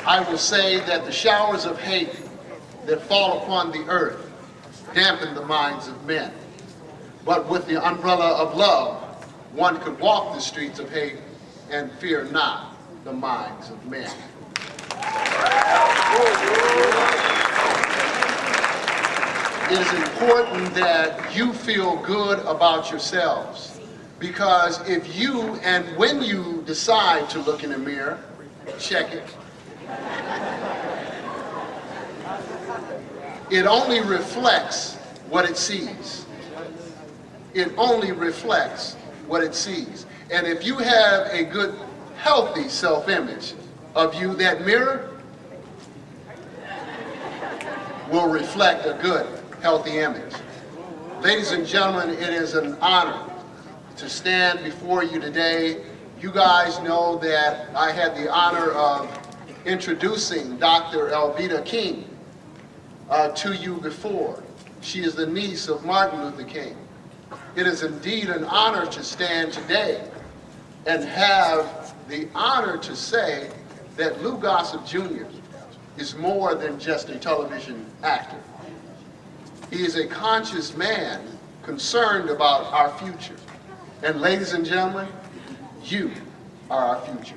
I will say that the showers of hate that fall upon the earth dampen the minds of men. But with the umbrella of love, one could walk the streets of hate and fear not the minds of men. It is important that you feel good about yourselves, because if you and when you decide to look in the mirror, check it. It only reflects what it sees. It only reflects what it sees. And if you have a good, healthy self-image of you, that mirror will reflect a good, healthy image. Ladies and gentlemen, it is an honor to stand before you today. You guys know that I had the honor of introducing Dr. Elvita King to you before. She is the niece of Martin Luther King. It is indeed an honor to stand today and have the honor to say that Lou Gosset Jr. is more than just a television actor. He is a conscious man concerned about our future. And ladies and gentlemen, you are our future.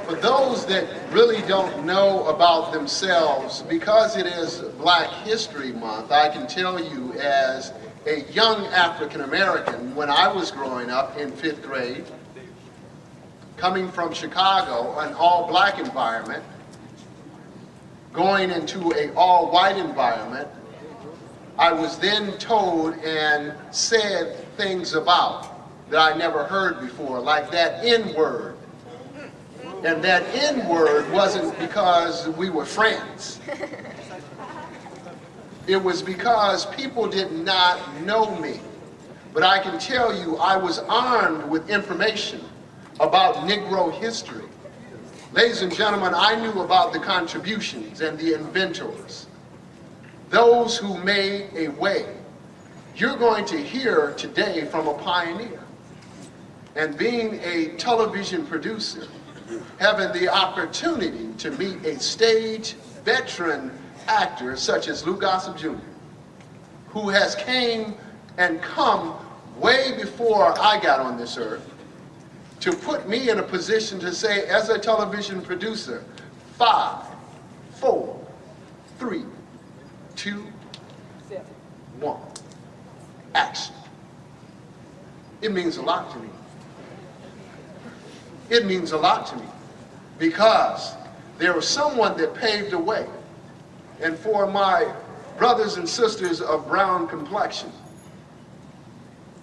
For those that really don't know about themselves, because it is Black History Month, I can tell you as a young African American, when I was growing up in 5th grade, coming from Chicago, an all-black environment, going into an all-white environment, I was then told and said things about that I never heard before, like that N-word. And that N-word wasn't because we were friends. It was because people did not know me. But I can tell you, I was armed with information about Negro history. Ladies and gentlemen, I knew about the contributions and the inventors, those who made a way. You're going to hear today from a pioneer. And being a television producer, having the opportunity to meet a stage veteran actor such as Lou Gosset Jr., who has came and come way before I got on this earth, to put me in a position to say, as a television producer, 5, 4, 3, 2, 1, action. It means a lot to me. It means a lot to me because there was someone that paved the way. And for my brothers and sisters of brown complexion,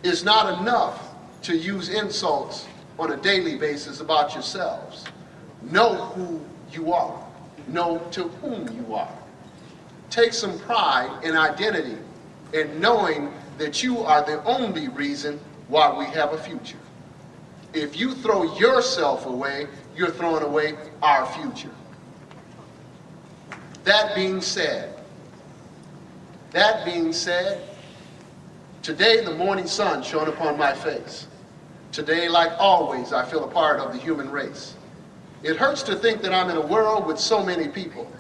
it's not enough to use insults on a daily basis about yourselves. Know who you are. Know to whom you are. Take some pride in identity and knowing that you are the only reason why we have a future. If you throw yourself away, you're throwing away our future. That being said, today the morning sun shone upon my face. Today, like always, I feel a part of the human race. It hurts to think that I'm in a world with so many people,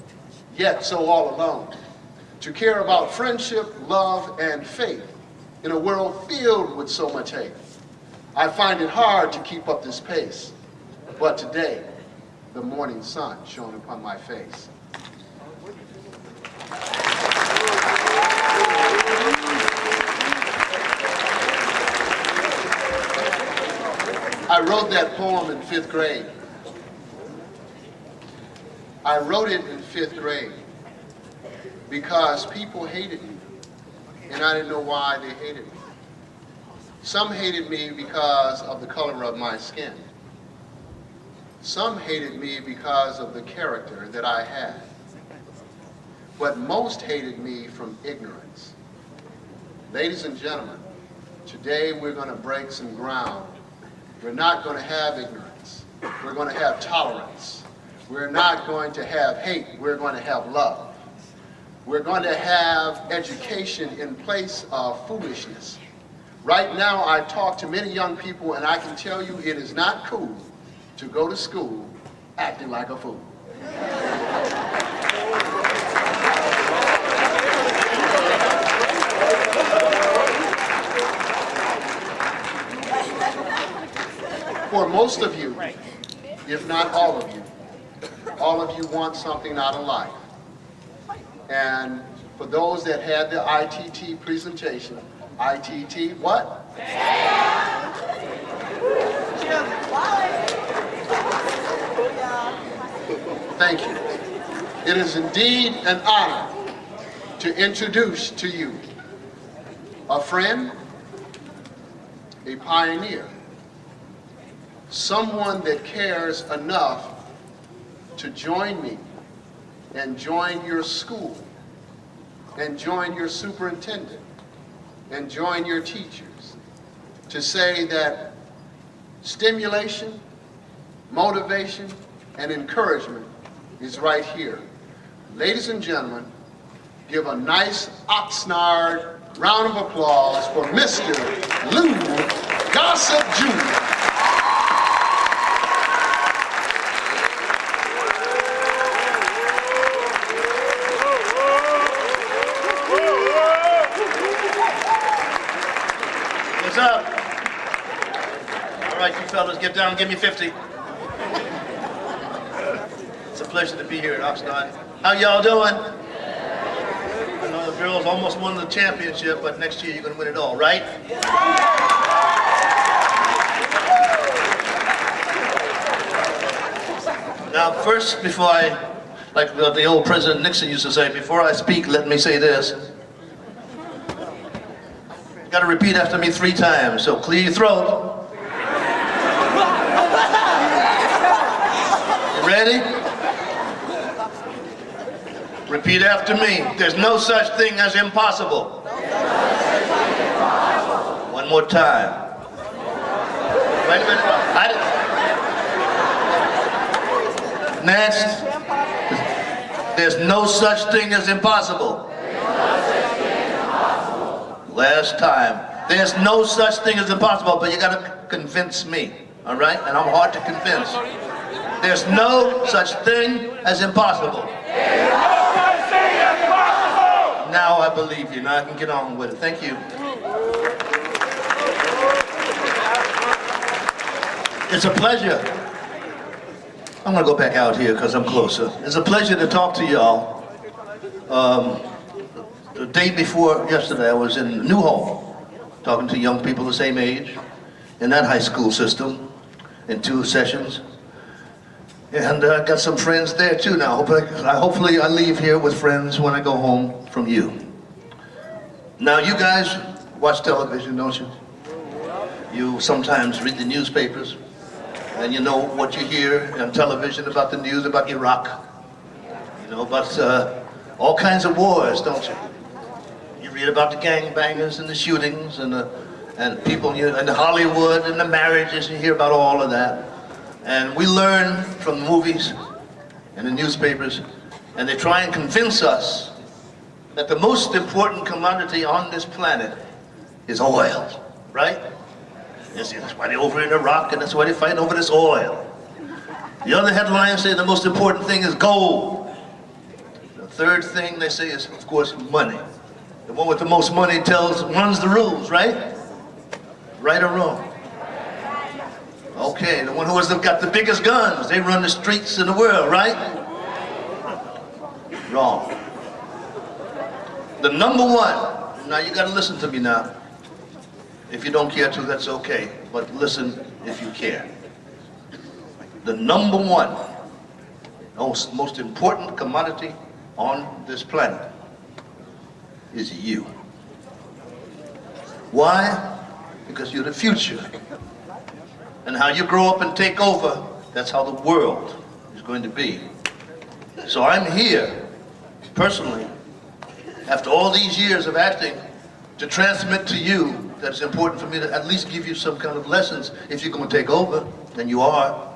yet so all alone. To care about friendship, love, and faith in a world filled with so much hate. I find it hard to keep up this pace, but today, the morning sun shone upon my face. I wrote that poem in 5th grade. I wrote it in 5th grade because people hated me, and I didn't know why they hated me. Some hated me because of the color of my skin. Some hated me because of the character that I had. But most hated me from ignorance. Ladies and gentlemen, today we're going to break some ground. We're not going to have ignorance. We're going to have tolerance. We're not going to have hate. We're going to have love. We're going to have education in place of foolishness. Right now, I talk to many young people, and I can tell you it is not cool to go to school acting like a fool. For most of you, if not all of you want something out of life. And for those that had the ITT presentation, ITT what? Thank you. It is indeed an honor to introduce to you a friend, a pioneer, someone that cares enough to join me and join your school and join your superintendent and join your teachers to say that stimulation, motivation, and encouragement is right here. Ladies and gentlemen, give a nice Oxnard round of applause for Mr. Lou Gosset Jr. What's up? All right, you fellas, get down and give me 50. It's a pleasure to be here at Oxnard. How y'all doing? I know the girls almost won the championship, but next year you're going to win it all, right? Now, first, before I, like the old President Nixon used to say, before I speak, let me say this. You got to repeat after me 3 times, so clear your throat. You ready? Repeat after me. There's no such thing as impossible. One more time. Wait a minute. Next. There's no such thing as impossible. Last time. There's no such thing as impossible, but you gotta convince me, all right? And I'm hard to convince. There's no such thing as impossible. Now I believe you. Now I can get on with it. Thank you. It's a pleasure. I'm gonna go back out here because I'm closer. It's a pleasure to talk to y'all. The day before yesterday, I was in Newhall talking to young people the same age in that high school system in 2 sessions. And I got some friends there too now. Hopefully I leave here with friends when I go home from you. Now you guys watch television, don't you? You sometimes read the newspapers and you know what you hear on television about the news about Iraq. You know about all kinds of wars, don't you? You read about the gangbangers and the shootings and people in Hollywood and the marriages, you hear about all of that. And we learn from the movies and the newspapers, and they try and convince us that the most important commodity on this planet is oil, right? That's why they're over in Iraq, and that's why they're fighting over this oil. The other headlines say the most important thing is gold. The third thing they say is, of course, money. The one with the most money runs the rules, right? Right or wrong? Okay, the one who has got the biggest guns, they run the streets in the world, right? Wrong. The number one, now you gotta listen to me now. If you don't care to, that's okay, but listen if you care. The number one, most important commodity on this planet is you. Why? Because you're the future. And how you grow up and take over, that's how the world is going to be. So I'm here, personally, after all these years of acting, to transmit to you that it's important for me to at least give you some kind of lessons. If you're going to take over, then you are.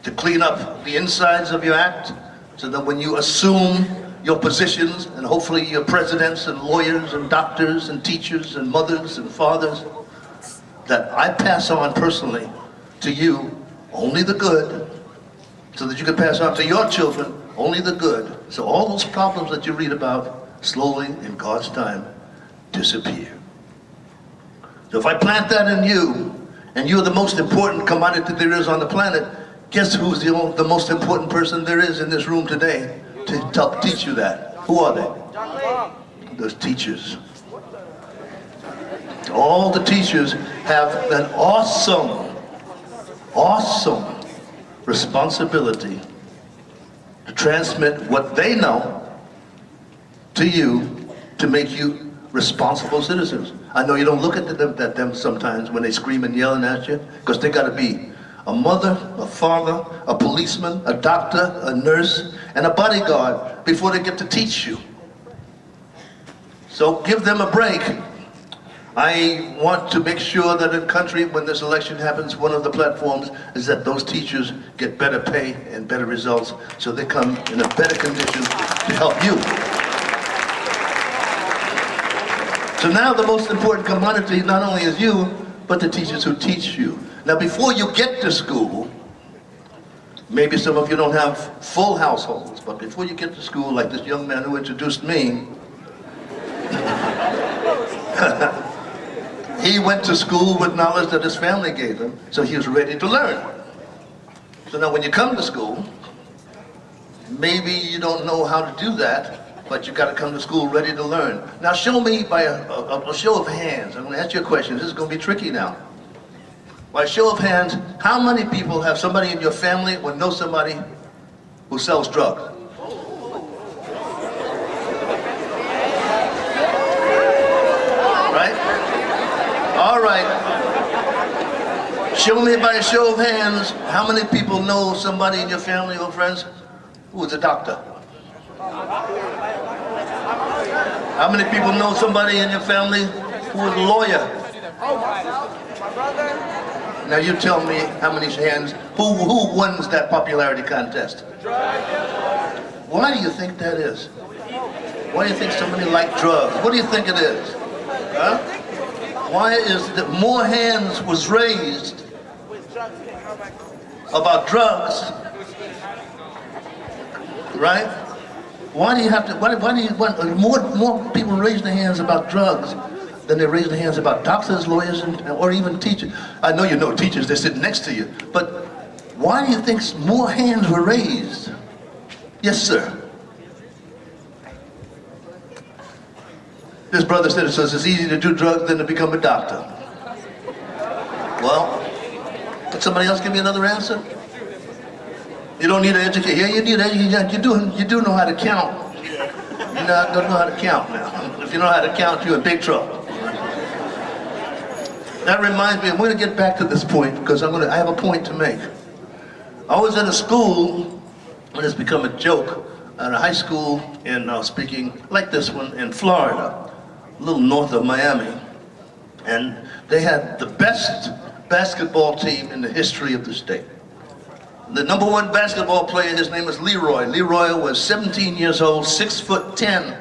To clean up the insides of your act, so that when you assume your positions, and hopefully your presidents and lawyers and doctors and teachers and mothers and fathers, that I pass on personally to you only the good, so that you can pass on to your children only the good. So all those problems that you read about slowly in God's time disappear. So if I plant that in you, and you're the most important commodity there is on the planet, guess who's the most important person there is in this room today to help teach you that? Who are they? Those teachers. All the teachers have an awesome responsibility to transmit what they know to you to make you responsible citizens. I know you don't look at them sometimes when they scream and yelling at you, because they got to be a mother, a father, a policeman, a doctor, a nurse, and a bodyguard before they get to teach you. So give them a break. I want to make sure that in the country, when this election happens, one of the platforms is that those teachers get better pay and better results, so they come in a better condition to help you. So now the most important commodity not only is you, but the teachers who teach you. Now before you get to school, maybe some of you don't have full households, but before you get to school, like this young man who introduced me, he went to school with knowledge that his family gave him, so he was ready to learn. So now when you come to school, maybe you don't know how to do that, but you got to come to school ready to learn. Now show me by a show of hands. I'm going to ask you a question. This is going to be tricky now. By a show of hands, how many people have somebody in your family or know somebody who sells drugs? Right? All right. Show me by a show of hands, how many people know somebody in your family or friends who is a doctor? How many people know somebody in your family who is a lawyer? Now you tell me how many hands, who wins that popularity contest? Why do you think that is? Why do you think so many like drugs? What do you think it is? Huh? Why is that more hands was raised about drugs, right? Why do you have to, why do you want more people raise their hands about drugs than they raise their hands about doctors, lawyers, or even teachers? I know you know teachers, they're sitting next to you, but why do you think more hands were raised? Yes, sir. This brother said it says it's easy to do drugs than to become a doctor. Well, could somebody else give me another answer? You don't need an education. Yeah, you need education. You do know how to count. You don't know how to count now. If you know how to count, you're in big trouble. That reminds me, I'm going to get back to this point because I have a point to make. I was in a school, and it's become a joke, at a high school speaking like this one in Florida, a little north of Miami, and they had the best basketball team in the history of the state. The number one basketball player, his name was Leroy. Leroy was 17 years old, 6'10",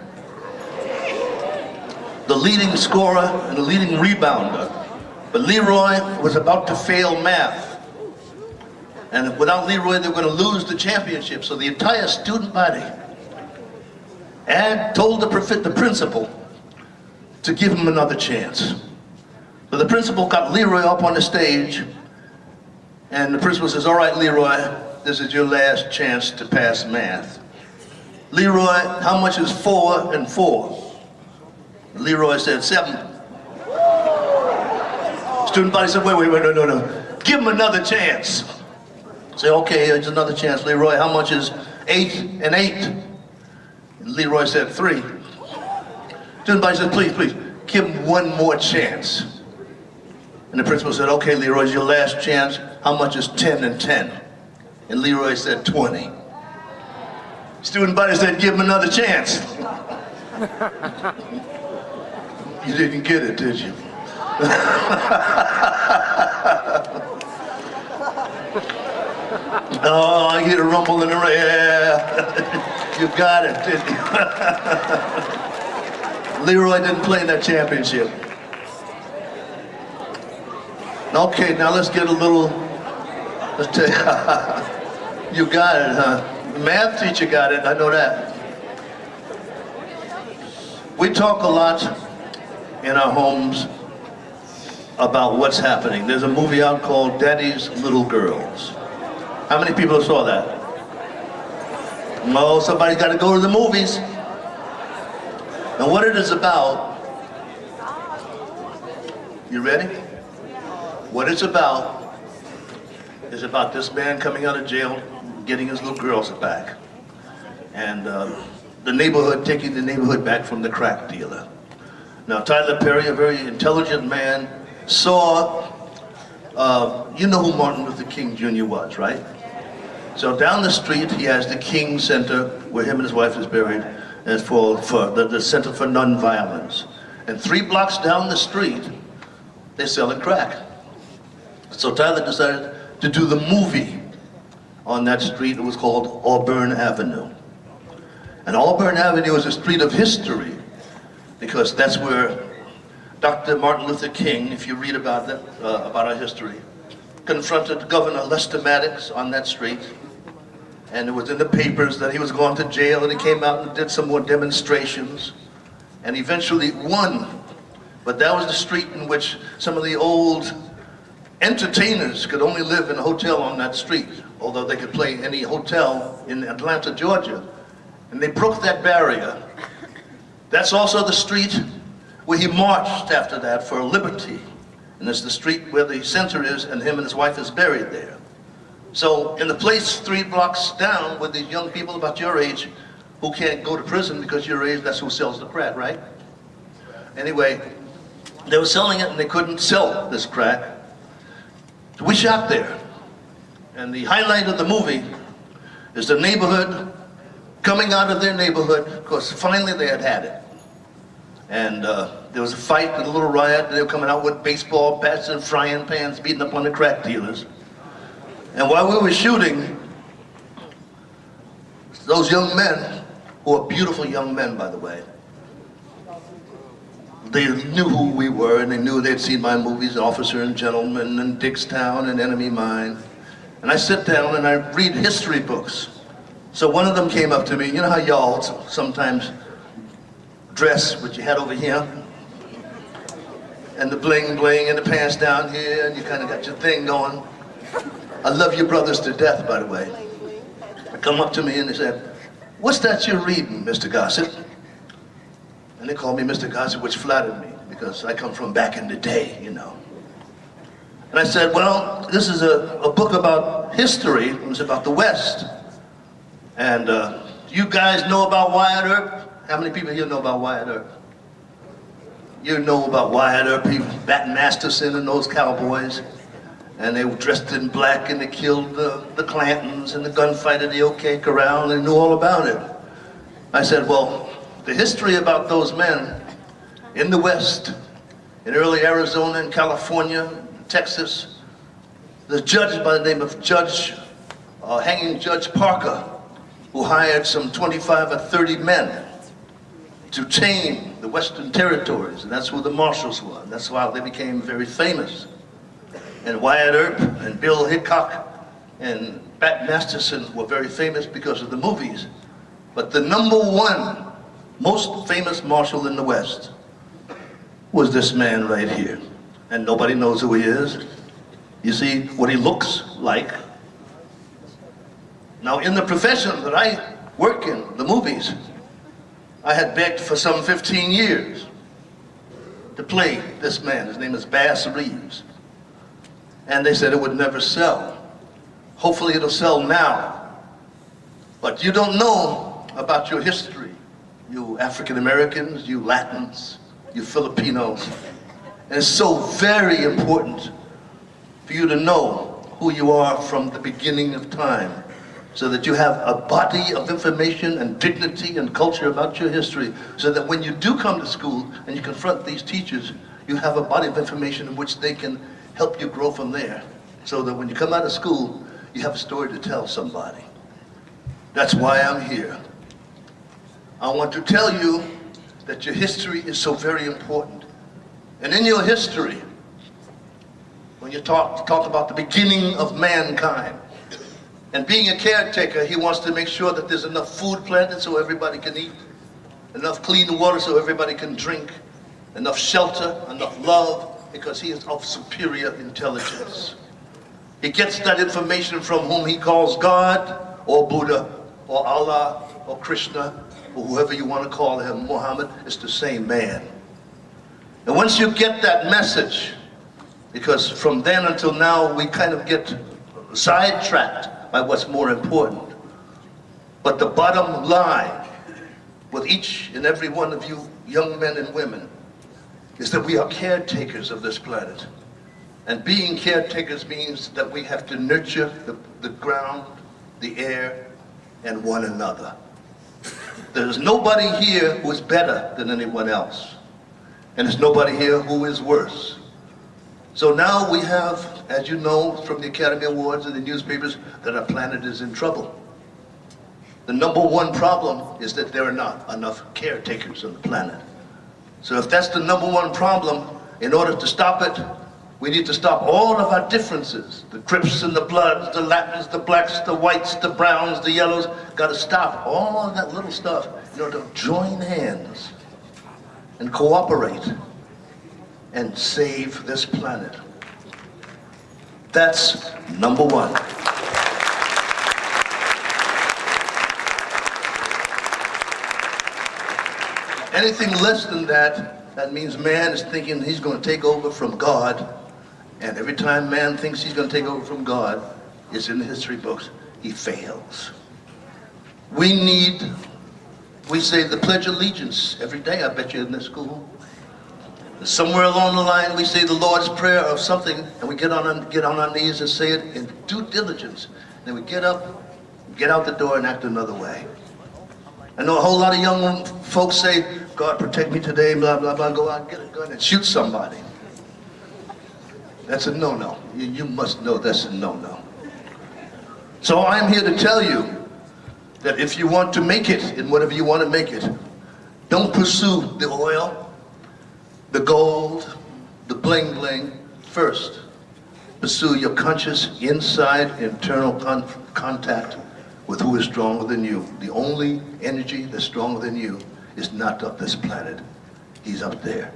the leading scorer and the leading rebounder. But Leroy was about to fail math. And without Leroy, they were going to lose the championship. So the entire student body had told the principal to give him another chance. So the principal got Leroy up on the stage, and the principal says, "All right, Leroy, this is your last chance to pass math. Leroy, how much is 4 and 4? Leroy said 7. Student body said, wait, no. Give him another chance. Say, okay, here's another chance. Leroy, how much is 8 and 8? And Leroy said 3. Student body said, please, give him one more chance. And the principal said, okay, Leroy, it's your last chance. How much is 10 and 10? And Leroy said 20. Student body said, give him another chance. You didn't get it, did you? Oh, I hear a rumble in the rain. Yeah. You got it, didn't you? Leroy didn't play in that championship. Okay, now let's get a little, let's take, you got it, huh? The math teacher got it, I know that. We talk a lot in our homes about what's happening. There's a movie out called Daddy's Little Girls. How many people saw that? No, somebody's got to go to the movies. And what it is about, you ready? What it's about is about this man coming out of jail, getting his little girls back. And the neighborhood, taking the neighborhood back from the crack dealer. Now, Tyler Perry, a very intelligent man, saw, you know who Martin Luther King Jr. was, right? So down the street, he has the King Center, where him and his wife is buried, and it's for the Center for Nonviolence. And 3 blocks down the street, they're selling crack. So Tyler decided to do the movie on that street. It was called Auburn Avenue. And Auburn Avenue is a street of history, because that's where Dr. Martin Luther King, if you read about that, about our history, confronted Governor Lester Maddox on that street. And it was in the papers that he was going to jail, and he came out and did some more demonstrations, and eventually won. But that was the street in which some of the old entertainers could only live in a hotel on that street, although they could play any hotel in Atlanta, Georgia. And they broke that barrier. That's also the street where he marched after that for liberty. And it's the street where the center is, and him and his wife is buried there. So in the place 3 blocks down with these young people about your age who can't go to prison because your age, that's who sells the crack, right? Anyway, they were selling it and they couldn't sell this crack. So we shot there. And the highlight of the movie is the neighborhood coming out of their neighborhood, because finally they had it. And there was a fight and a little riot. They were coming out with baseball bats and frying pans, beating up on the crack dealers. And while we were shooting, those young men, who are beautiful young men, by the way, they knew who we were, and they knew they'd seen my movies, Officer and Gentleman, and Dickstown, and Enemy Mine. And I sit down and I read history books. So one of them came up to me. You know how y'all sometimes dress with your head over here, and the bling bling, and the pants down here, and you kind of got your thing going. I love your brothers to death, by the way. They come up to me and they said, "What's that you're reading, Mr. Gosset?" And they called me Mr. Gosset, which flattered me, because I come from back in the day, you know. And I said, "Well, this is a book about history. It was about the West. And you guys know about Wyatt Earp?" How many people here know about Wyatt Earp? You know about Wyatt Earp, Bat Masterson and those cowboys. And they were dressed in black, and they killed the Clantons and the gunfight at the OK Corral, and they knew all about it. I said, well, the history about those men in the West, in early Arizona and California, Texas, the judge by the name of hanging Judge Parker, who hired some 25 or 30 men to tame the Western territories, and that's who the Marshals were. That's why they became very famous. And Wyatt Earp and Bill Hickok and Bat Masterson were very famous because of the movies. But the #1 most famous marshal in the West was this man right here. And nobody knows who he is. You see what he looks like. Now, in the profession that I work in, the movies, I had begged for some 15 years to play this man. His name is Bass Reeves. And they said it would never sell. Hopefully it'll sell now. But you don't know about your history, you African Americans, you Latins, you Filipinos. And it's so very important for you to know who you are from the beginning of time, so that you have a body of information and dignity and culture about your history, so that when you do come to school and you confront these teachers, you have a body of information in which they can help you grow from there. So that when you come out of school, you have a story to tell somebody. That's why I'm here. I want to tell you that your history is so very important. And in your history, when you talk about the beginning of mankind, and being a caretaker, he wants to make sure that there's enough food planted so everybody can eat, enough clean water so everybody can drink, enough shelter, enough love, because he is of superior intelligence. He gets that information from whom he calls God, or Buddha, or Allah, or Krishna, or whoever you want to call him, Muhammad. It's the same man. And once you get that message, because from then until now we kind of get sidetracked by what's more important. But the bottom line with each and every one of you young men and women is that we are caretakers of this planet. And being caretakers means that we have to nurture the ground, the air, and one another. There's nobody here who is better than anyone else. And there's nobody here who is worse. So now we have, as you know from the Academy Awards and the newspapers, that our planet is in trouble. The number one problem is that there are not enough caretakers on the planet. So if that's the number one problem, in order to stop it, we need to stop all of our differences. The Crips and the Bloods, the Latins, the Blacks, the Whites, the Browns, the Yellows. Got to stop all of that little stuff in order to join hands and cooperate and save this planet. That's number one. Anything less than that, that means man is thinking he's going to take over from God. And every time man thinks he's going to take over from God, it's in the history books, he fails. We say the Pledge of Allegiance every day, I bet you, in this school. Somewhere along the line, we say the Lord's Prayer of something, and we get on our knees and say it in due diligence. Then we get up, get out the door, and act another way. I know a whole lot of young folks say, God protect me today, blah, blah, blah, go out, get a gun and shoot somebody. That's a no-no. You must know that's a no-no. So I'm here to tell you that if you want to make it in whatever you want to make it, don't pursue the oil, the gold, the bling-bling first. Pursue your conscious, inside, internal contact with who is stronger than you. The only energy that's stronger than you is not of this planet. He's up there.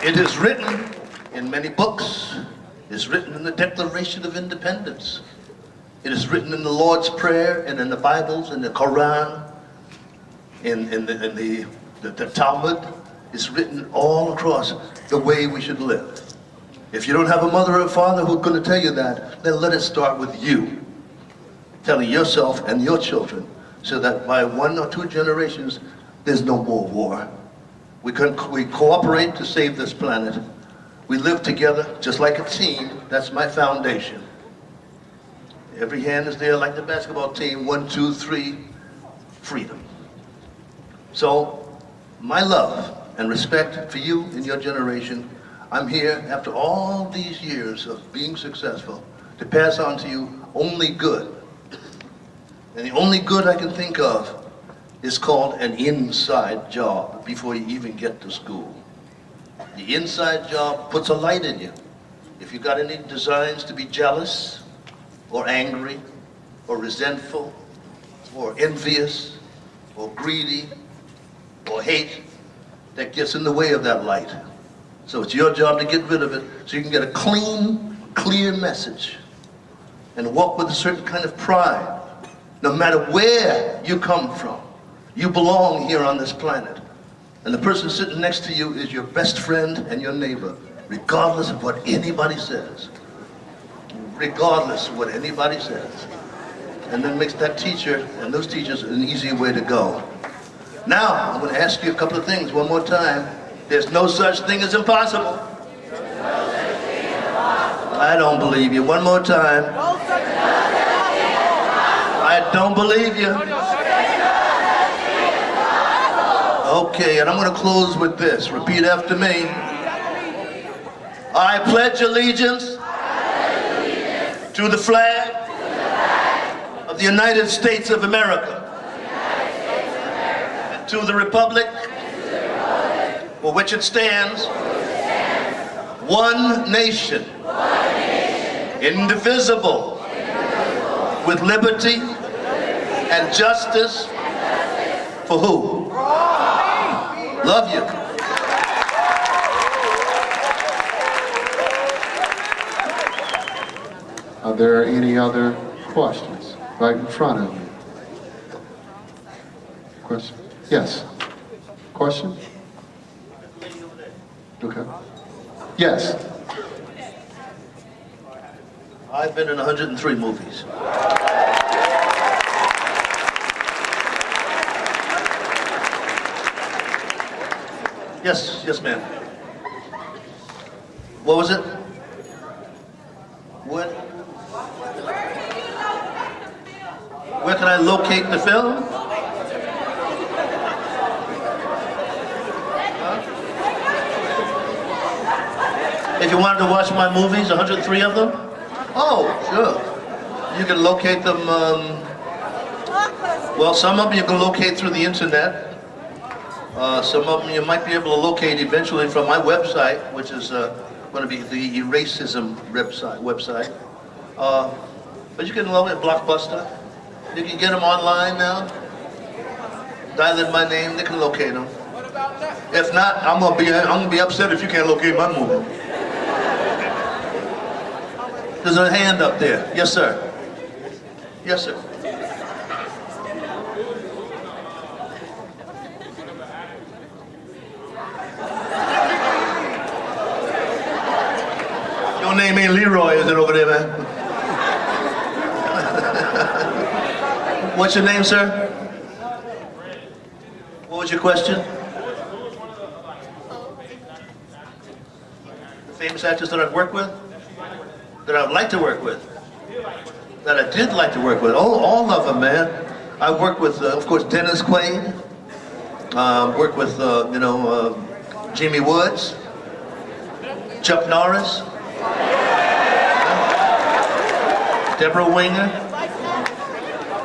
It is written in many books. It is written in the Declaration of Independence. It is written in the Lord's Prayer and in the Bibles, in the Quran, in the Talmud. It's written all across the way we should live. If you don't have a mother or father who's going to tell you that, then let it start with you. Telling yourself and your children so that by 1 or 2 generations, there's no more war. We cooperate to save this planet. We live together just like a team. That's my foundation. Every hand is there like the basketball team. 1, 2, 3, freedom. So, my love and respect for you and your generation, I'm here after all these years of being successful to pass on to you only good. And the only good I can think of is called an inside job before you even get to school. The inside job puts a light in you. If you got any designs to be jealous, or angry, or resentful, or envious, or greedy, or hate, that gets in the way of that light. So it's your job to get rid of it so you can get a clean, clear message and walk with a certain kind of pride. No matter where you come from, you belong here on this planet. And the person sitting next to you is your best friend and your neighbor, regardless of what anybody says. Regardless of what anybody says. And that makes that teacher and those teachers an easy way to go. Now, I'm going to ask you a couple of things one more time. There's no such thing as impossible. I don't believe you. One more time. I don't believe you. Okay, and I'm going to close with this. Repeat after me. I pledge allegiance to the flag of the United States of America and to the republic for which it stands, one nation, indivisible, with liberty and justice for who? Love you. Are there any other questions? Right in front of you. Question? Yes. Question? Okay. Yes. I've been in 103 movies. Yes, yes, ma'am. What was it? What? Where can I locate the film? If you wanted to watch my movies, 103 of them? Oh, sure. You can locate them, well, some of them you can locate through the internet. Some of them you might be able to locate eventually from my website, which is going to be the Eracism website. But you can load it Blockbuster. You can get them online now. Dial in my name, they can locate them. If not, I'm gonna be upset if you can't locate my movie. There's a hand up there. Yes, sir. Yes, sir. Your name ain't Leroy, is it, over there, man? What's your name, sir? What was your question? The famous actors that I've worked with? That I'd like to work with? That I did like to work with? Oh, all of them, man. I worked with, of course, Dennis Quaid. Worked with, Jimmy Woods. Chuck Norris. Deborah Winger.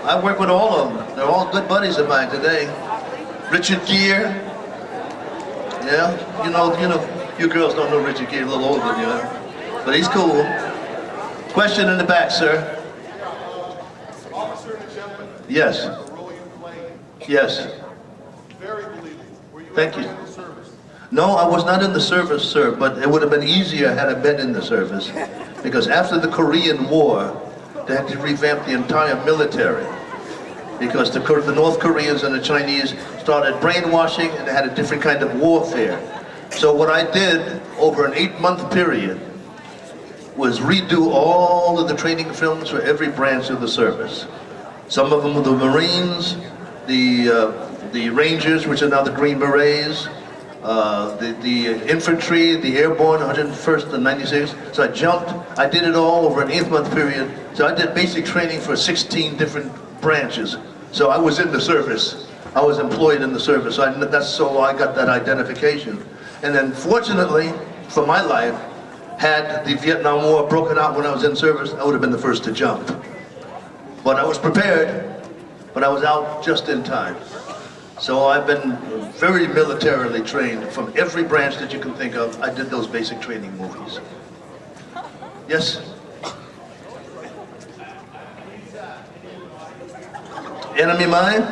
I work with all of them. They're all good buddies of mine today. Richard Gere. Yeah, you know, you girls don't know Richard Gere, a little older than you, huh? But he's cool. Question in the back, sir. Officer and a gentleman. Yes. A role you played. Yes. Very believable. Were you Thank ever you. in the service? No, I was not in the service, sir, but it would have been easier had I been in the service. Because after the Korean War, they had to revamp the entire military. Because the North Koreans and the Chinese started brainwashing and they had a different kind of warfare. So what I did over an 8-month period was redo all of the training films for every branch of the service. Some of them were the Marines, the Rangers, which are now the Green Berets, the infantry, the airborne, 101st and 96. So I did it all over an 8-month period. So I did basic training for 16 different branches. So I was in the service. I was employed in the service. So that's so I got that identification. And then fortunately, for my life, had the Vietnam War broken out when I was in service, I would have been the first to jump. But I was prepared, but I was out just in time. So I've been very militarily trained from every branch that you can think of. I did those basic training movies. Yes? Enemy Mine?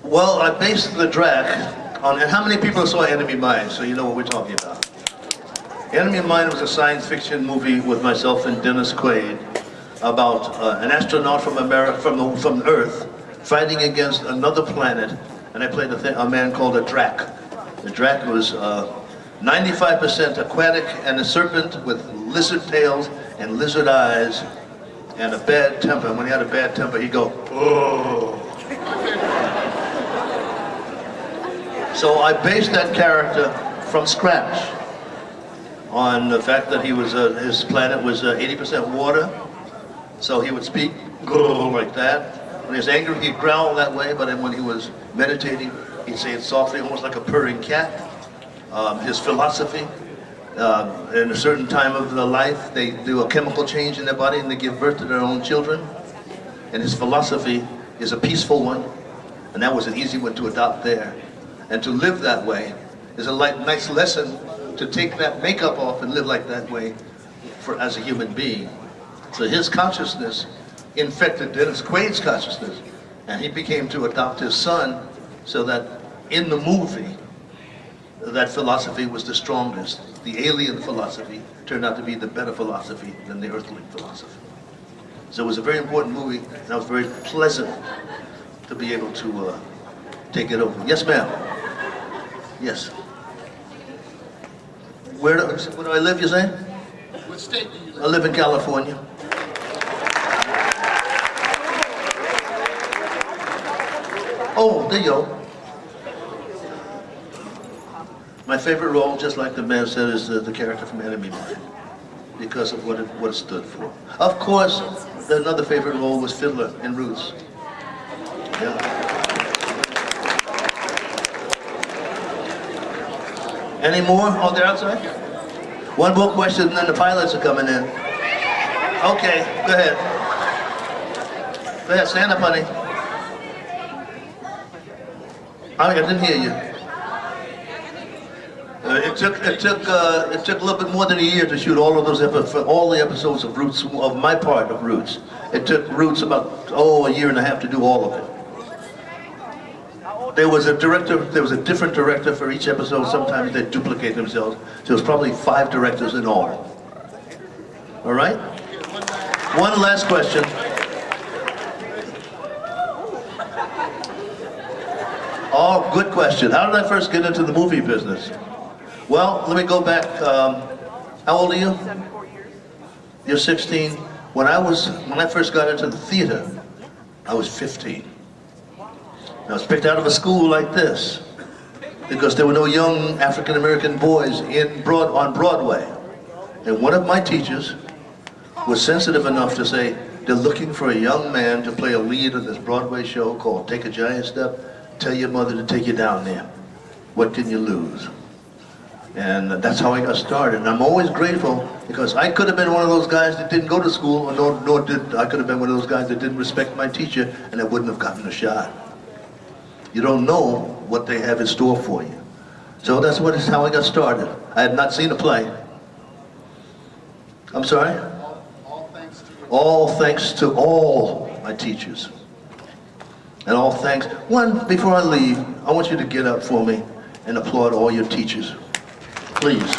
Well, I based the track on, and how many people saw Enemy Mine, so you know what we're talking about. Enemy Mine was a science fiction movie with myself and Dennis Quaid about an astronaut from America, from Earth, fighting against another planet, and I played a man called a Drac. The Drac was 95% aquatic and a serpent with lizard tails and lizard eyes and a bad temper. When he had a bad temper, he'd go, oh. So I based that character from scratch on the fact that he was his planet was 80% water, so he would speak grrr, like that. When he was angry, he'd growl that way, but then when he was meditating, he'd say it softly, almost like a purring cat. His philosophy, in a certain time of their life, they do a chemical change in their body and they give birth to their own children. And his philosophy is a peaceful one, and that was an easy one to adopt there. And to live that way is a nice lesson to take that makeup off and live like that way as a human being. So his consciousness infected Dennis Quaid's consciousness, and he became to adopt his son, so that in the movie, that philosophy was the strongest. The alien philosophy turned out to be the better philosophy than the earthling philosophy. So it was a very important movie, and it was very pleasant to be able to take it over. Yes, ma'am. Yes. Where do I live, you say? What state do you live in? I live in California. Oh, there you go. My favorite role, just like the man said, is the character from Enemy Mine, because of what it stood for. Of course, another favorite role was Fiddler in Roots. Yeah. Any more? Oh, they're outside? One more question, and then the pilots are coming in. Okay, go ahead. Go ahead, stand up, honey. I didn't hear you. It took a little bit more than a year to shoot all of those all the episodes of Roots, of my part of Roots. It took Roots about a year and a half to do all of it. There was a different director for each episode. Sometimes they duplicate themselves. So there was probably 5 directors in all. All right? One last question. Oh, good question. How did I first get into the movie business? Well, let me go back. How old are you? 4 years. You're 16. When I first got into the theater, I was 15. I was picked out of a school like this because there were no young African-American boys on Broadway. And one of my teachers was sensitive enough to say, they're looking for a young man to play a lead in this Broadway show called Take a Giant Step. Tell your mother to take you down there. What can you lose? And that's how I got started. And I'm always grateful, because I could have been one of those guys that didn't go to school, nor did I could have been one of those guys that didn't respect my teacher, and I wouldn't have gotten a shot. You don't know what they have in store for you. So that's how I got started. I had not seen a play. I'm sorry? All thanks to all my teachers. And all thanks. Before I leave, I want you to get up for me and applaud all your teachers. Please.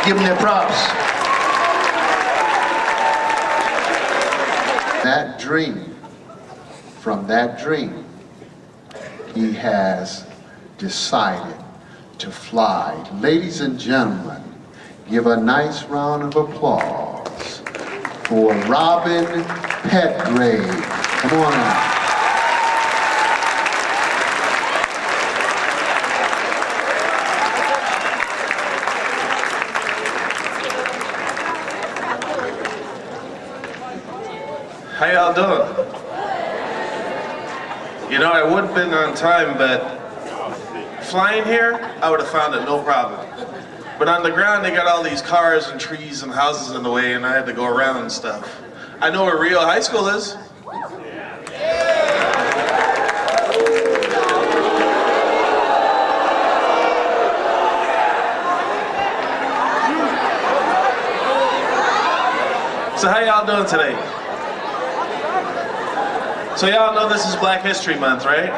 Give them their props. From that dream, he has decided to fly. Ladies and gentlemen, give a nice round of applause for Robin Petgrave. Come on out. How y'all doing? You know, I would have been on time, but flying here, I would have found it no problem. But on the ground, they got all these cars and trees and houses in the way, and I had to go around and stuff. I know where Rio High School is. So how y'all doing today? So y'all know this is Black History Month, right?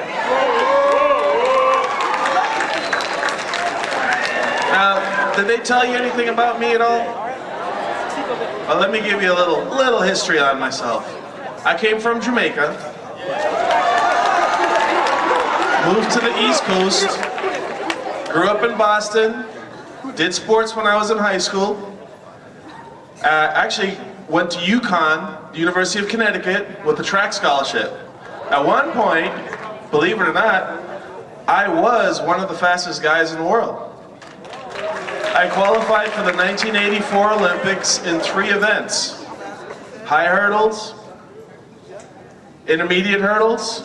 Now, did they tell you anything about me at all? Well, let me give you a little history on myself. I came from Jamaica, moved to the East Coast, grew up in Boston, did sports when I was in high school, actually went to UConn, the University of Connecticut, with a track scholarship. At one point, believe it or not, I was one of the fastest guys in the world. I qualified for the 1984 Olympics in 3 events: high hurdles, intermediate hurdles,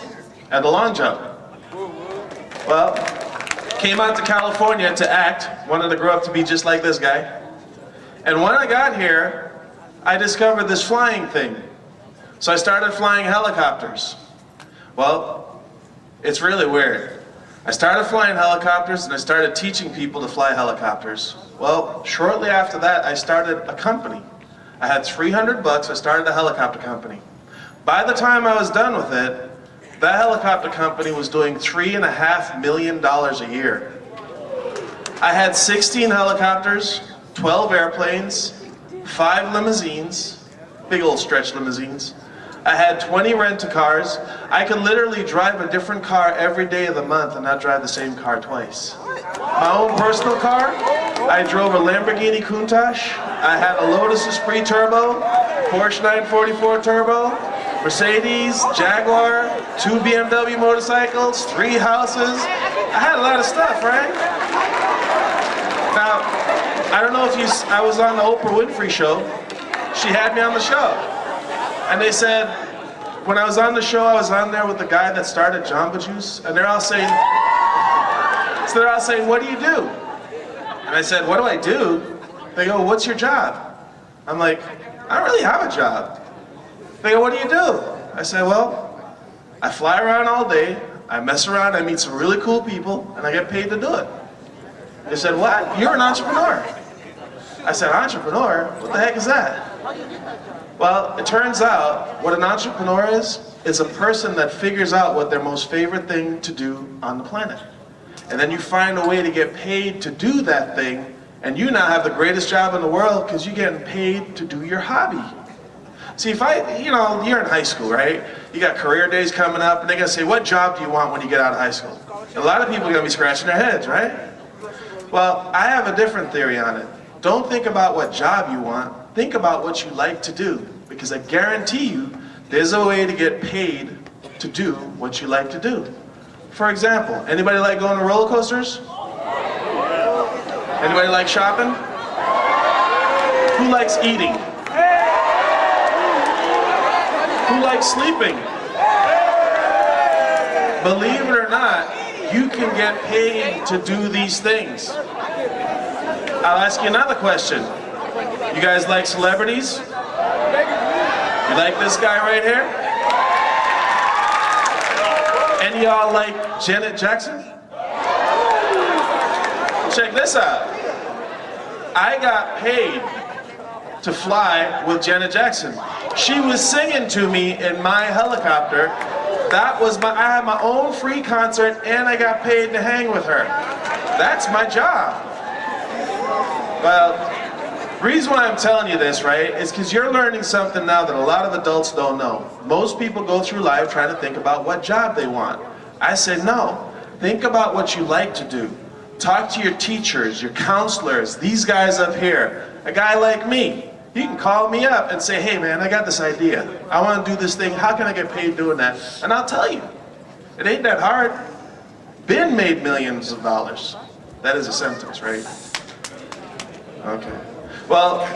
and the long jump. Well, came out to California to act, wanted to grow up to be just like this guy. And when I got here, I discovered this flying thing. So I started flying helicopters. Well, it's really weird. I started flying helicopters and I started teaching people to fly helicopters. Well, shortly after that, I started a company. I had $300, I started a helicopter company. By the time I was done with it, that helicopter company was doing $3.5 million a year. I had 16 helicopters, 12 airplanes, 5 limousines, big old stretch limousines. I had 20 rent-a-cars. I could literally drive a different car every day of the month and not drive the same car twice. My own personal car, I drove a Lamborghini Countach. I had a Lotus Esprit Turbo, Porsche 944 Turbo, Mercedes, Jaguar, 2 BMW motorcycles, 3 houses. I had a lot of stuff, right? Now, I don't know if I was on the Oprah Winfrey show. She had me on the show. And they said, when I was on the show, I was on there with the guy that started Jamba Juice, and they're all saying, what do you do? And I said, what do I do? They go, what's your job? I'm like, I don't really have a job. They go, what do you do? I said, well, I fly around all day, I mess around, I meet some really cool people, and I get paid to do it. They said, what? You're an entrepreneur. I said, entrepreneur? What the heck is that? Well, it turns out what an entrepreneur is a person that figures out what their most favorite thing to do on the planet. And then you find a way to get paid to do that thing, and you now have the greatest job in the world because you're getting paid to do your hobby. See, if you're in high school, right? You got career days coming up, and they're gonna say, what job do you want when you get out of high school? And a lot of people are gonna be scratching their heads, right? Well, I have a different theory on it. Don't think about what job you want, think about what you like to do, because I guarantee you, there's a way to get paid to do what you like to do. For example, anybody like going to roller coasters? Anybody like shopping? Who likes eating? Who likes sleeping? Believe it or not, you can get paid to do these things. I'll ask you another question. You guys like celebrities? You like this guy right here? Any of y'all like Janet Jackson? Check this out. I got paid to fly with Janet Jackson. She was singing to me in my helicopter. I had my own free concert and I got paid to hang with her. That's my job. Well, the reason why I'm telling you this, right, is because you're learning something now that a lot of adults don't know. Most people go through life trying to think about what job they want. I say no. Think about what you like to do. Talk to your teachers, your counselors, these guys up here. A guy like me, you can call me up and say, hey man, I got this idea. I want to do this thing. How can I get paid doing that? And I'll tell you. It ain't that hard. Ben made millions of dollars. That is a sentence, right? Okay. Well,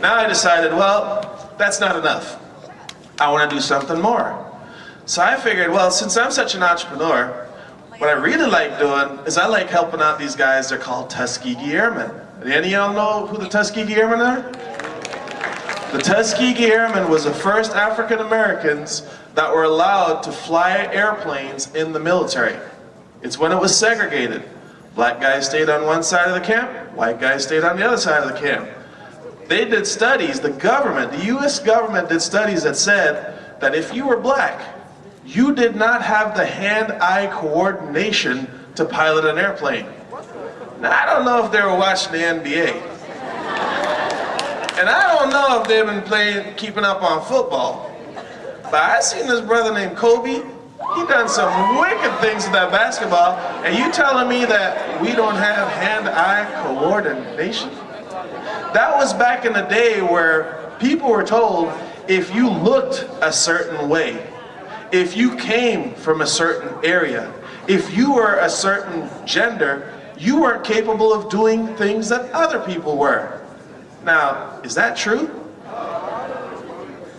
now I decided, well, that's not enough. I want to do something more. So I figured, well, since I'm such an entrepreneur, what I really like doing is I like helping out these guys. They're called Tuskegee Airmen. Any of y'all know who the Tuskegee Airmen are? The Tuskegee Airmen was the first African Americans that were allowed to fly airplanes in the military. It's when it was segregated. Black guys stayed on one side of the camp, white guys stayed on the other side of the camp. They did studies, the US government did studies that said that if you were black, you did not have the hand-eye coordination to pilot an airplane. Now, I don't know if they were watching the NBA. And I don't know if they've been keeping up on football. But I seen this brother named Kobe. He done some wicked things with that basketball. And you telling me that we don't have hand-eye coordination? That was back in the day where people were told if you looked a certain way, if you came from a certain area, if you were a certain gender, you weren't capable of doing things that other people were. Now, is that true?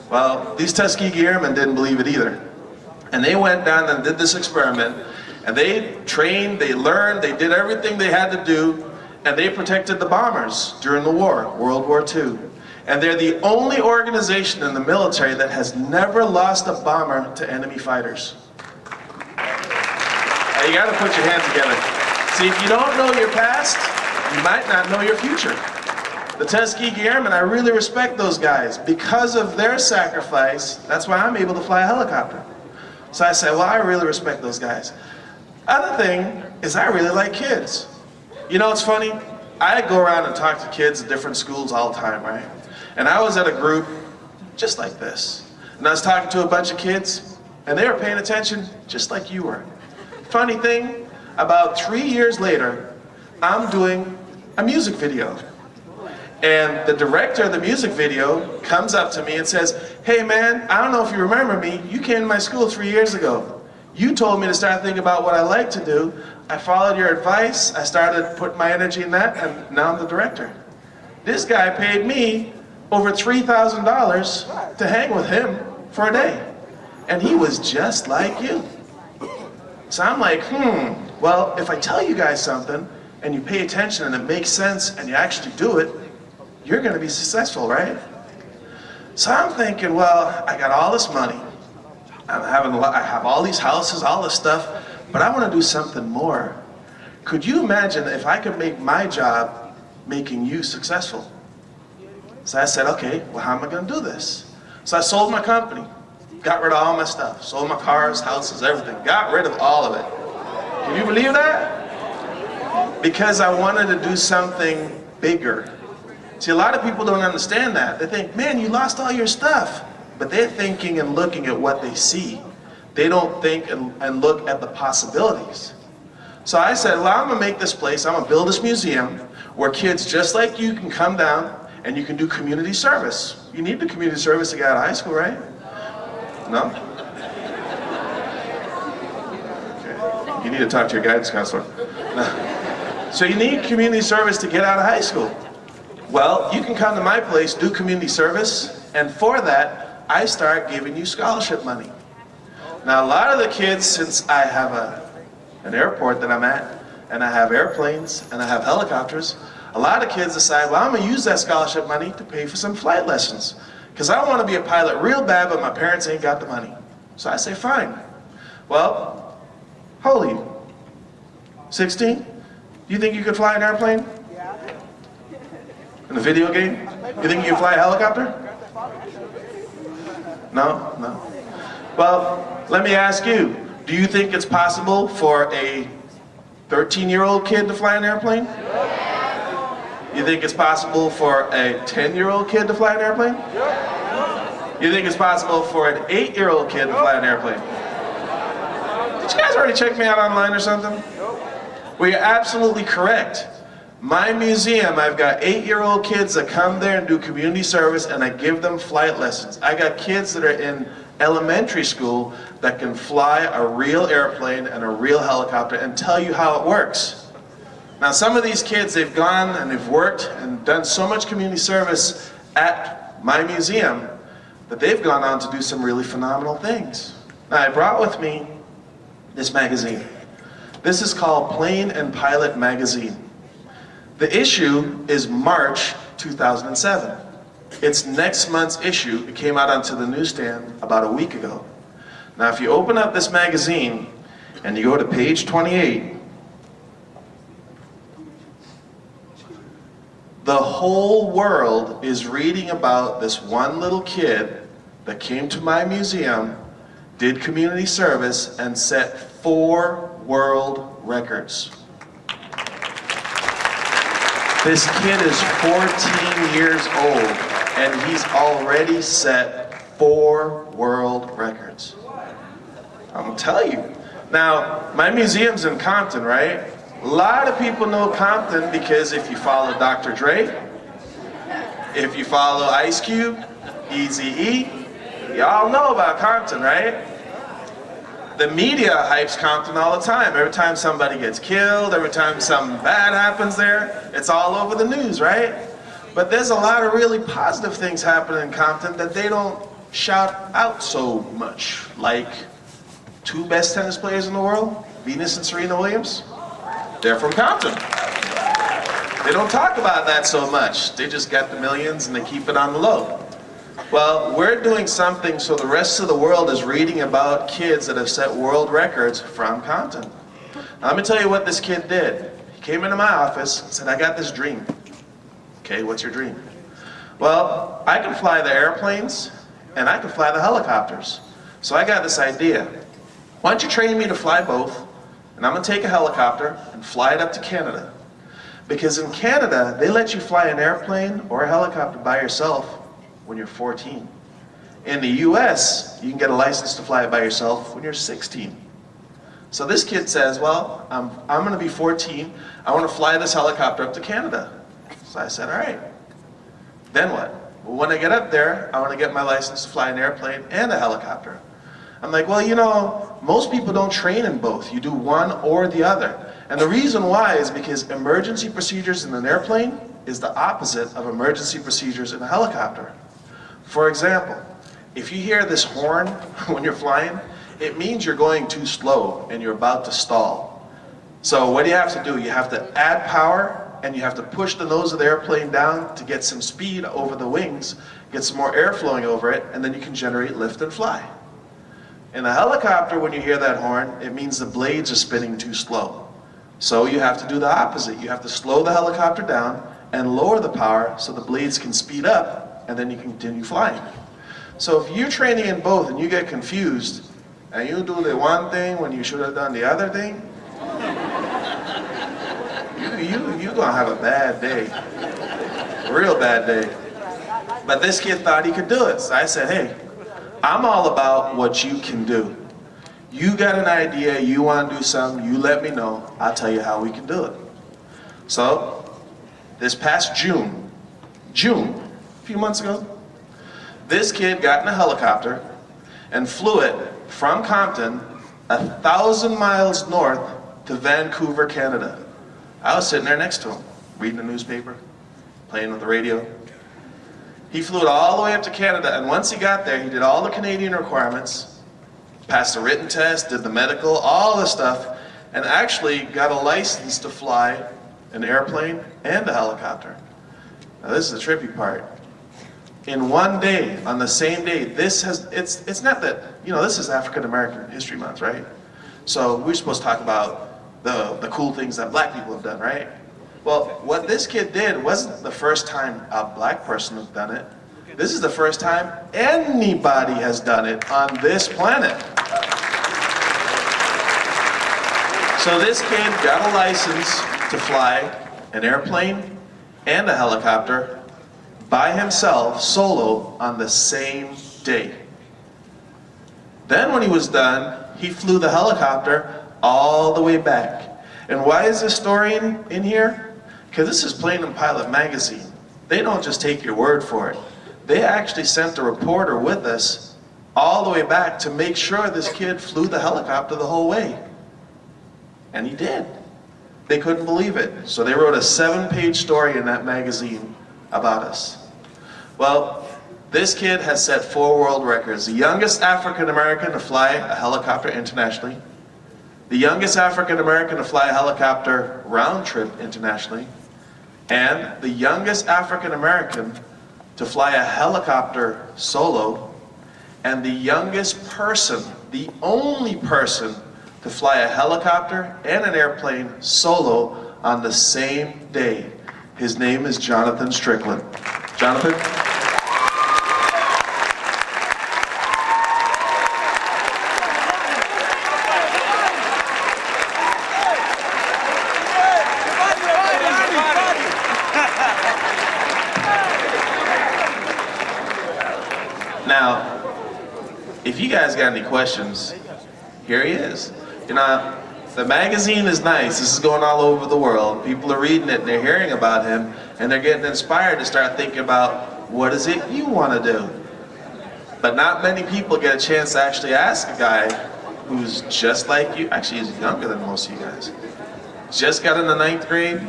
Well, these Tuskegee Airmen didn't believe it either. And they went down and did this experiment, and they trained, they learned, they did everything they had to do, and they protected the bombers during the war, World War II. And they're the only organization in the military that has never lost a bomber to enemy fighters. Now, you gotta put your hands together. See, if you don't know your past, you might not know your future. The Tuskegee Airmen, I really respect those guys. Because of their sacrifice, that's why I'm able to fly a helicopter. So I said, well, I really respect those guys. Other thing is I really like kids. You know, it's funny, I go around and talk to kids at different schools all the time, right? And I was at a group just like this. And I was talking to a bunch of kids, and they were paying attention just like you were. Funny thing, about 3 years later, I'm doing a music video. And the director of the music video comes up to me and says, hey man, I don't know if you remember me, you came to my school 3 years ago. You told me to start thinking about what I like to do. I followed your advice, I started putting my energy in that, and now I'm the director. This guy paid me over $3,000 to hang with him for a day. And he was just like you. So I'm like, well, if I tell you guys something, and you pay attention and it makes sense, and you actually do it, you're gonna be successful, right? So I'm thinking, well, I got all this money. I have all these houses, all this stuff, but I wanna do something more. Could you imagine if I could make my job making you successful? So I said, okay, well, how am I gonna do this? So I sold my company, got rid of all my stuff, sold my cars, houses, everything, got rid of all of it. Can you believe that? Because I wanted to do something bigger. See, a lot of people don't understand that. They think, man, you lost all your stuff. But they're thinking and looking at what they see. They don't think and look at the possibilities. So I said, well, I'm gonna make this place, I'm gonna build this museum where kids just like you can come down and you can do community service. You need the community service to get out of high school, right? No? Okay. You need to talk to your guidance counselor. No. So you need community service to get out of high school. Well, you can come to my place, do community service, and for that, I start giving you scholarship money. Now, a lot of the kids, since I have an airport that I'm at, and I have airplanes, and I have helicopters, a lot of kids decide, well, I'm gonna use that scholarship money to pay for some flight lessons. Because I want to be a pilot real bad, but my parents ain't got the money. So I say, fine. Well, how old are you? 16? You think you could fly an airplane? In a video game? You think you can fly a helicopter? No? No. Well, let me ask you, do you think it's possible for a 13-year-old kid to fly an airplane? You think it's possible for a 10-year-old kid to fly an airplane? You think it's possible for an 8-year-old kid to fly an airplane? Did you guys already check me out online or something? Well, you're absolutely correct. My museum, I've got 8-year-old kids that come there and do community service, and I give them flight lessons. I got kids that are in elementary school that can fly a real airplane and a real helicopter and tell you how it works. Now, some of these kids, they've gone and they've worked and done so much community service at my museum that they've gone on to do some really phenomenal things. Now, I brought with me this magazine. This is called Plane and Pilot Magazine. The issue is March 2007. It's next month's issue. It came out onto the newsstand about a week ago. Now, if you open up this magazine and you go to page 28, the whole world is reading about this one little kid that came to my museum, did community service, and set 4 world records. This kid is 14 years old, and he's already set 4 world records. I'm gonna tell you. Now, my museum's in Compton, right? A lot of people know Compton because if you follow Dr. Dre, if you follow Ice Cube, Eazy-E, y'all know about Compton, right? The media hypes Compton all the time. Every time somebody gets killed, every time something bad happens there, it's all over the news, right? But there's a lot of really positive things happening in Compton that they don't shout out so much, like two best tennis players in the world, Venus and Serena Williams, they're from Compton. They don't talk about that so much. They just got the millions and they keep it on the low. Well, we're doing something so the rest of the world is reading about kids that have set world records from Compton. Now, let me tell you what this kid did. He came into my office and said, I got this dream. Okay, what's your dream? Well, I can fly the airplanes and I can fly the helicopters. So I got this idea. Why don't you train me to fly both? And I'm gonna take a helicopter and fly it up to Canada. Because in Canada, they let you fly an airplane or a helicopter by yourself when you're 14. In the US, you can get a license to fly it by yourself when you're 16. So this kid says, well, I'm gonna be 14, I wanna fly this helicopter up to Canada. So I said, all right, then what? Well, when I get up there, I wanna get my license to fly an airplane and a helicopter. I'm like, well, you know, most people don't train in both. You do one or the other. And the reason why is because emergency procedures in an airplane is the opposite of emergency procedures in a helicopter. For example, if you hear this horn when you're flying, it means you're going too slow and you're about to stall. So what do you have to do? You have to add power and you have to push the nose of the airplane down to get some speed over the wings, get some more air flowing over it, and then you can generate lift and fly. In a helicopter, when you hear that horn, it means the blades are spinning too slow. So you have to do the opposite. You have to slow the helicopter down and lower the power so the blades can speed up and then you can continue flying. So if you're training in both and you get confused and you do the one thing when you should have done the other thing, you're gonna have a bad day, a real bad day. But this kid thought he could do it. So I said, hey, I'm all about what you can do. You got an idea, you want to do something, you let me know, I'll tell you how we can do it. So, this past June, a few months ago, this kid got in a helicopter and flew it from Compton 1,000 miles north to Vancouver, Canada. I was sitting there next to him, reading the newspaper, playing with the radio. He flew it all the way up to Canada, and once he got there, he did all the Canadian requirements, passed the written test, did the medical, all the stuff, and actually got a license to fly an airplane and a helicopter. Now this is the trippy part. In one day, on the same day, it's not that, you know, this is African American History Month, right? So we're supposed to talk about the cool things that black people have done, right? Well, what this kid did wasn't the first time a black person has done it. This is the first time anybody has done it on this planet. So this kid got a license to fly an airplane and a helicopter by himself, solo, on the same day. Then when he was done, he flew the helicopter all the way back. And why is this story in here? Because this is Plane and Pilot magazine. They don't just take your word for it. They actually sent a reporter with us all the way back to make sure this kid flew the helicopter the whole way. And he did. They couldn't believe it. So they wrote a 7-page story in that magazine about us. Well, this kid has set 4 world records. The youngest African American to fly a helicopter internationally. The youngest African American to fly a helicopter round trip internationally. And the youngest African American to fly a helicopter solo. And the youngest person, the only person to fly a helicopter and an airplane solo on the same day. His name is Jonathan Strickland. Jonathan? Now, if you guys got any questions, here he is. You know, the magazine is nice. This is going all over the world. People are reading it and they're hearing about him and they're getting inspired to start thinking about what is it you want to do. But not many people get a chance to actually ask a guy who's just like you. Actually, he's younger than most of you guys. Just got in the 9th grade.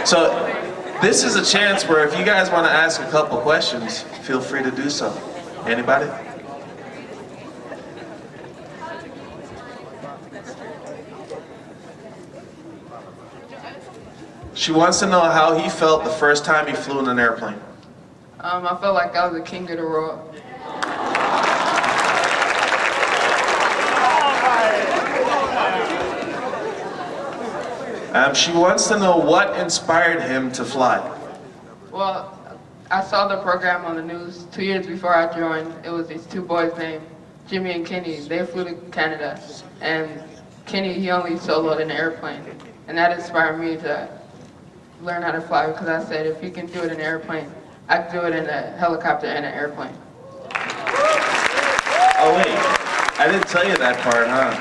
So This is a chance where if you guys want to ask a couple questions, feel free to do so. Anybody? She wants to know how he felt the first time he flew in an airplane. I felt like I was the king of the world. She wants to know what inspired him to fly. Well, I saw the program on the news 2 years before I joined. It was these two boys named Jimmy and Kenny. They flew to Canada, and Kenny, he only soloed in an airplane. And that inspired me to learn how to fly, because I said, if he can do it in an airplane, I can do it in a helicopter and an airplane. Oh wait, I didn't tell you that part, huh?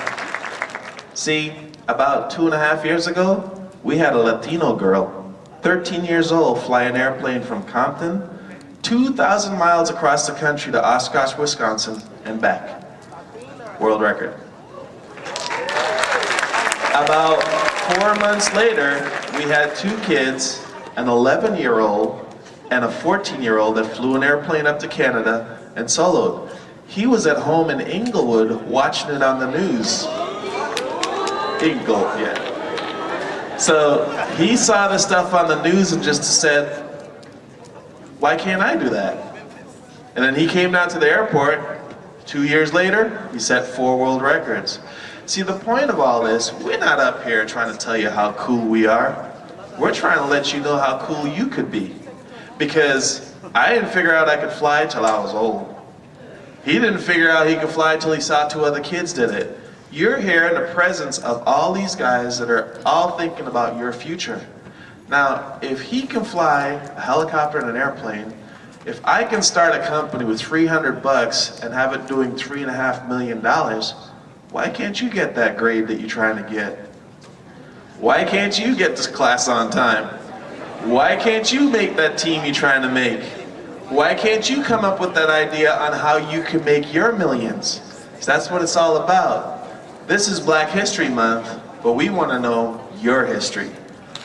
See, about 2.5 years ago, we had a Latino girl, 13 years old, fly an airplane from Compton, 2,000 miles across the country to Oshkosh, Wisconsin, and back. World record. About 4 months later, we had 2 kids, an 11-year-old and a 14-year-old that flew an airplane up to Canada and soloed. He was at home in Inglewood watching it on the news. Inglewood, yeah. So he saw the stuff on the news and just said, why can't I do that? And then he came down to the airport. 2 years later, he set 4 world records. See, the point of all this, we're not up here trying to tell you how cool we are. We're trying to let you know how cool you could be. Because I didn't figure out I could fly till I was old. He didn't figure out he could fly till he saw 2 other kids did it. You're here in the presence of all these guys that are all thinking about your future. Now, if he can fly a helicopter and an airplane, if I can start a company with $300 and have it doing $3.5 million, why can't you get that grade that you're trying to get? Why can't you get this class on time? Why can't you make that team you're trying to make? Why can't you come up with that idea on how you can make your millions? So that's what it's all about. This is Black History Month, but we want to know your history.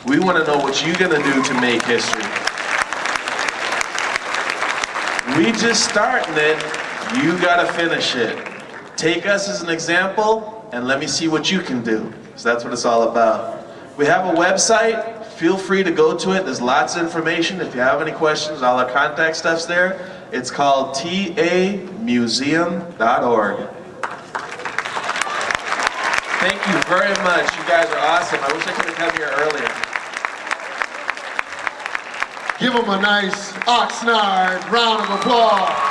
We want to know what you're going to do to make history. We just starting it, you got to finish it. Take us as an example, and let me see what you can do. So that's what it's all about. We have a website. Feel free to go to it. There's lots of information. If you have any questions, all our contact stuff's there. It's called tamuseum.org. Thank you very much. You guys are awesome. I wish I could have come here earlier. Give them a nice Oxnard round of applause.